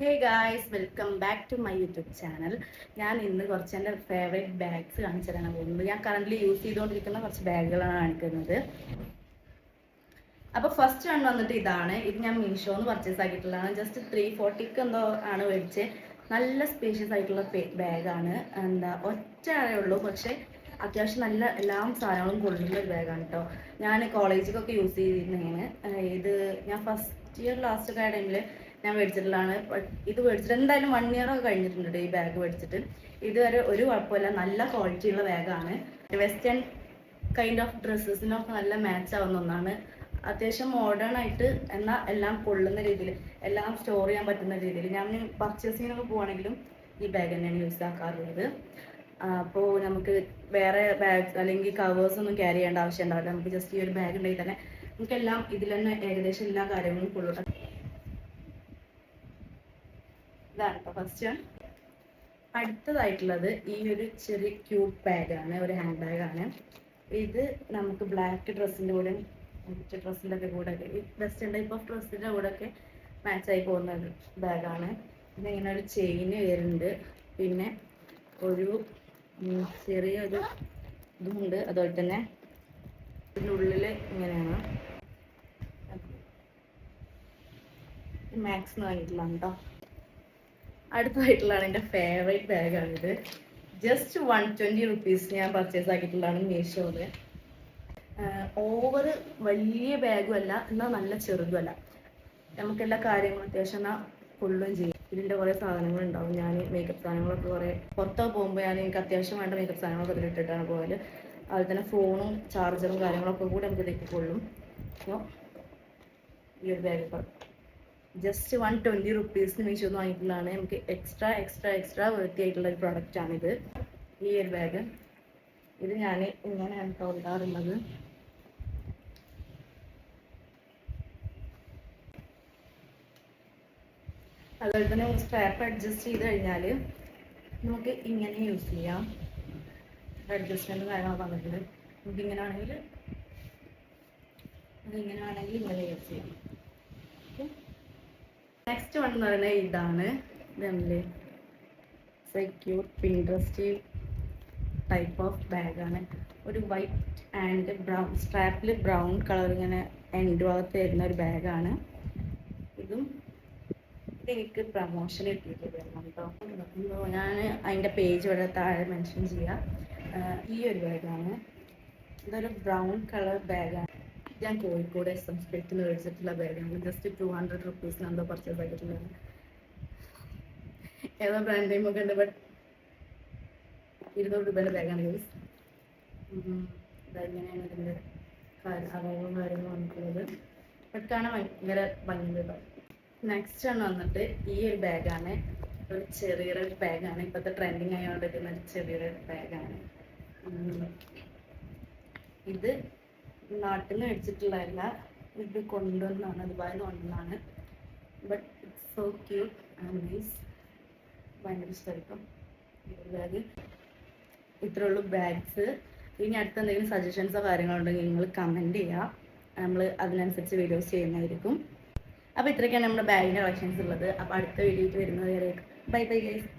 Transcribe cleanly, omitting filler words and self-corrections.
Hey guys, welcome back to my YouTube channel. ഞാൻ ഇന്ന് കുറച്ച് എൻ്റെ ഫേവറേറ്റ് ബാഗ്സ് കാണിച്ചു തരാനാണ് പോകുന്നത്. ഞാൻ കറൻ്റ് യൂസ് ചെയ്തുകൊണ്ടിരിക്കുന്ന കുറച്ച് ബാഗുകളാണ് കാണിക്കുന്നത്. അപ്പോൾ ഫസ്റ്റ് വൺ വന്നിട്ട് ഇതാണ്. ഇത് ഞാൻ മീഷോന്ന് പർച്ചേസ് ആക്കിയിട്ടുള്ളതാണ്. ജസ്റ്റ് 340 എന്തോ ആണ് മേടിച്ച്. നല്ല സ്പേഷ്യസ് ആയിട്ടുള്ള ബാഗാണ്. ഒറ്റ ആളേ ഉള്ളൂ, പക്ഷേ അത്യാവശ്യം നല്ല എല്ലാ സാധനങ്ങളും കൊള്ളുന്ന ഒരു ബാഗാണ് കേട്ടോ. ഞാൻ കോളേജിലൊക്കെ യൂസ് ചെയ്തിരുന്നതാണ്. ഇത് ഞാൻ ഫസ്റ്റ് ഇയർ ലാസ്റ്റ് ഒക്കെ ആയ ടൈമിൽ ഞാൻ മേടിച്ചിട്ടുള്ളതാണ്. ഇത് മേടിച്ചിട്ട് എന്തായാലും 1 year ഒക്കെ കഴിഞ്ഞിട്ടുണ്ട് ഈ ബാഗ് മേടിച്ചിട്ട്. ഇതുവരെ ഒരു കുഴപ്പമില്ല, നല്ല ക്വാളിറ്റി ഉള്ള ബാഗാണ്. വെസ്റ്റേൺ കൈൻഡ് ഓഫ് ഡ്രസ്സസിനൊക്കെ നല്ല മാച്ച് ആവുന്ന ഒന്നാണ്. അത്യാവശ്യം മോഡേൺ ആയിട്ട് എന്നാൽ എല്ലാം കൊള്ളുന്ന രീതിയിൽ, എല്ലാം സ്റ്റോർ ചെയ്യാൻ പറ്റുന്ന രീതിയിൽ. ഞാൻ പർച്ചേസിങ്ങിനൊക്കെ പോവുകയാണെങ്കിലും ഈ ബാഗ് തന്നെയാണ് യൂസ് ആക്കാറുള്ളത്. അപ്പോൾ നമുക്ക് വേറെ ബാഗ് അല്ലെങ്കിൽ കവേഴ്സ് ഒന്നും ക്യാരി ചെയ്യേണ്ട ആവശ്യം ഉണ്ടാവില്ല. നമുക്ക് ജസ്റ്റ് ഈ ഒരു ബാഗ് ഉണ്ടെങ്കിൽ തന്നെ നമുക്കെല്ലാം ഇതിൽ തന്നെ ഏകദേശം എല്ലാ കാര്യങ്ങളും കൊള്ളും. ഇതാണ് കേട്ടോ ഫസ്റ്റ് വൺ. അടുത്തതായിട്ടുള്ളത് ഈ ഒരു ചെറിയ ക്യൂട്ട് ബാഗാണ്, ഒരു ഹാൻഡ് ബാഗാണ്. ഇത് നമുക്ക് ബ്ലാക്ക് ഡ്രസ്സിൻ്റെ കൂടെ ഡ്രസ്സിൻ്റെ ഒക്കെ കൂടെ വെസ്റ്റേൺ ടൈപ്പ് ഓഫ് ഡ്രസ്സിൻ്റെ കൂടെ ഒക്കെ മാച്ചായി പോകുന്ന ഒരു ബാഗാണ്. പിന്നെ ഇങ്ങനെ ഒരു ചെയിന് വരുന്നുണ്ട്, പിന്നെ ഒരു ചെറിയൊരു ഇതുമുണ്ട്. അതുപോലെ തന്നെ ഇതിനുള്ളിൽ ഇങ്ങനെയാണ് മാക്സ് എന്ന് വാങ്ങിയിട്ടുള്ളതാണ് കേട്ടോ. അടുത്തതായിട്ടുള്ളതാണ് എൻ്റെ ഫേവറേറ്റ് ബാഗാണിത്. ജസ്റ്റ് 120 rupees ഞാൻ പർച്ചേസ് ആക്കിയിട്ടുള്ളതാണ് മീഷോയിൽ. ഓവർ വലിയ ബാഗും അല്ല, എന്നാൽ നല്ല ചെറുതുമല്ല. നമുക്കെല്ലാ കാര്യങ്ങളും അത്യാവശ്യം എന്നാൽ കൊള്ളുകയും ചെയ്യും. ഇതിൻ്റെ കുറേ സാധനങ്ങളുണ്ടാവും. ഞാൻ മേക്കപ്പ് സാധനങ്ങളൊക്കെ കുറേ പുറത്തൊക്കെ പോകുമ്പോൾ എനിക്ക് അത്യാവശ്യം വേണ്ട മേക്കപ്പ് സാധനങ്ങളൊക്കെ ഇതിലിട്ടിട്ടാണ് പോയാൽ. അതുപോലെ തന്നെ ഫോണും ചാർജറും കാര്യങ്ങളൊക്കെ കൂടെ നമുക്ക് ഇതിലേക്ക് കൊള്ളും. അപ്പോൾ ഈ ഒരു ബാഗ് ജസ്റ്റ് 120 rupees മീഷോന്ന് വാങ്ങിയിട്ടുള്ളതാണ്. നമുക്ക് എക്സ്ട്രാ വേർത്തി ആയിട്ടുള്ള ഒരു പ്രൊഡക്റ്റാണിത്, ഈ ഒരു ബാഗ്. ഇത് ഞാൻ ഇങ്ങനെയാണ് തോന്നാറുള്ളത്. അതുപോലെ തന്നെ സ്ട്രാപ്പ് അഡ്ജസ്റ്റ് ചെയ്ത് കഴിഞ്ഞാൽ നമുക്ക് ഇങ്ങനെ യൂസ് ചെയ്യാം. അഡ്ജസ്റ്റ്മെൻറ്റ് കാര്യങ്ങളൊക്കെ വന്നിട്ടുണ്ട്. നമുക്ക് ഇങ്ങനെ ആണെങ്കിൽ ഇങ്ങനെ യൂസ് ചെയ്യാം. നെക്സ്റ്റ് വൺ എന്ന് പറയുന്നത് ഇതാണ്. ഇതല്ലേ സെക്യൂർ പിൻട്രസ്റ്റ് ടൈപ്പ് ഓഫ് ബാഗാണ്. ഒരു വൈറ്റ് ആൻഡ് ബ്രൗൺ സ്ട്രാപ്പിൽ ബ്രൗൺ കളർ ഇങ്ങനെ എൻഡ് ഭാഗത്ത് വരുന്ന ഒരു ബാഗാണ്. ഇതും എനിക്ക് പ്രമോഷൻ കിട്ടിയിട്ട് വരണം കേട്ടോ. ഞാൻ അതിൻ്റെ പേജ് ഇവിടെ താഴെ മെൻഷൻ ചെയ്യാം. ഈ ഒരു ബാഗാണ്. ഇതൊരു ബ്രൗൺ കളർ ബാഗാണ്. ഞാൻ കോഴിക്കോട് SM സ്പെക്റ്റിന് മേടിച്ചിട്ടുള്ള ബാഗാണ്. ജസ്റ്റ് 200 rupees എന്തോ പർച്ചേസ് ആക്കിയിട്ടുള്ളത്. ഏതോ ബ്രാൻഡ് നെയിം ഒക്കെ ഉണ്ട്, ബട്ട് 200 രൂപയുടെ ബാഗാണ് യൂസ്. ഇതെങ്ങനെയാണ് ഇതിൻ്റെ അളവും കാര്യങ്ങളും വന്നിട്ടുള്ളത്. ബട്ട് കാണാൻ ഭയങ്കര ഭംഗിയുണ്ട്. നെക്സ്റ്റ് ആണ് വന്നിട്ട് ഈ ഒരു ബാഗാണ്. ഒരു ചെറിയൊരു ബാഗാണ്. ഇപ്പോഴത്തെ ട്രെൻഡിങ് ആയതുകൊണ്ടിരിക്കുന്ന ഒരു ചെറിയൊരു ബാഗാണ്. ഇത് നാട്ടിൽ നിന്ന് മേടിച്ചിട്ടുള്ളതല്ല, ഇത് കൊണ്ടുവന്നാണ്, ദുബായിൽ കൊണ്ടുവന്നാണ്. But it's so cute and nice. ഭയങ്കര ഇഷ്ടമായിരിക്കും ഈ ഒരു ബാഗ്. ഇത്രേ ഉള്ളൂ ബാഗ്സ്. ഇനി അടുത്ത എന്തെങ്കിലും സജഷൻസോ കാര്യങ്ങളോ ഉണ്ടെങ്കിൽ നിങ്ങൾ കമൻറ്റ് ചെയ്യുക. നമ്മൾ അതിനനുസരിച്ച് വീഡിയോസ് ചെയ്യുന്നതായിരിക്കും. അപ്പോൾ ഇത്രയൊക്കെയാണ് നമ്മുടെ ബാഗിൻ്റെ കളക്ഷൻസ് ഉള്ളത്. അപ്പോൾ അടുത്ത വീഡിയോയിൽ വരുന്നത് വരെ ബൈ ബൈ ഗൈസ്.